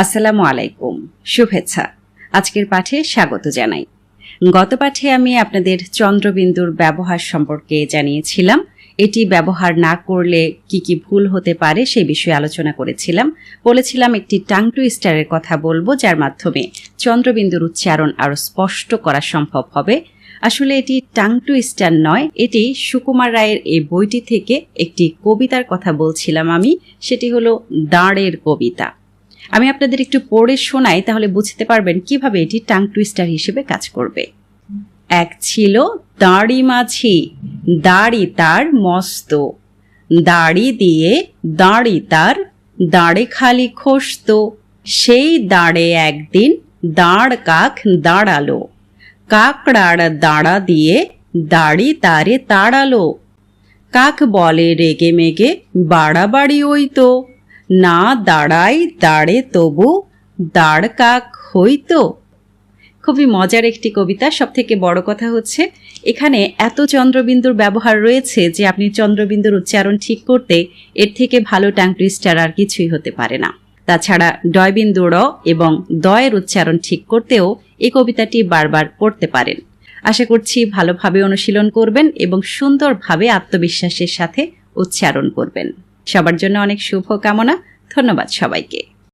আসসালামু আলাইকুম, শুভেচ্ছা। আজকের পাঠে স্বাগত জানাই। গত পাঠে আমি আপনাদের চন্দ্রবিন্দুর ব্যবহার সম্পর্কে জানিয়েছিলাম। এটি ব্যবহার না করলে কি কি ভুল হতে পারে সেই বিষয়ে আলোচনা করেছিলাম। বলেছিলাম একটি টাং টুইস্টারের কথা বলবো, যার মাধ্যমে চন্দ্রবিন্দুর উচ্চারণ আরও স্পষ্ট করা সম্ভব হবে। আসলে এটি টাং টুইস্টার নয়, এটি সুকুমার রায়ের এই বইটি থেকে একটি কবিতার কথা বলছিলাম আমি। সেটি হলো দাঁড়ের কবিতা। আমি আপনাদের একটু পড়ে শোনাই, তাহলে বুঝতে পারবেন কিভাবে এটি টাং টুইস্টার হিসেবে কাজ করবে। এক ছিল দাঁড়ি মাঝি, দাড়ি তার মস্ত, দাড়ি দিয়ে দাড়ি তার দাঁড়ে খালি খসত। সেই দাঁড়ে একদিন দাঁড় কাক দাঁড়ালো, কাকড়ার দাঁড়া দিয়ে দাড়ি তারে তাড়ালো। কাক বলে রেগে মেগে বাড়াবাড়ি ওই তো, না দাঁড়াই দাঁড়ে তবু দাঁড় কাক হইতো। খুবই মজার একটি কবিতা। সব থেকে বড় কথা হচ্ছে এখানে এত চন্দ্রবিন্দুর ব্যবহার রয়েছে যে আপনি চন্দ্রবিন্দুর উচ্চারণ ঠিক করতে এর থেকে ভালো টাং টুইস্টার আর কিছুই হতে পারে না। তাছাড়া ডয়বিন্দু র এবং দয়ের উচ্চারণ ঠিক করতেও এই কবিতাটি বারবার পড়তে পারেন। আশা করছি ভালোভাবে অনুশীলন করবেন এবং সুন্দরভাবে আত্মবিশ্বাসের সাথে উচ্চারণ করবেন। সবার জন্য অনেক শুভ কামনা। ধন্যবাদ সবাইকে।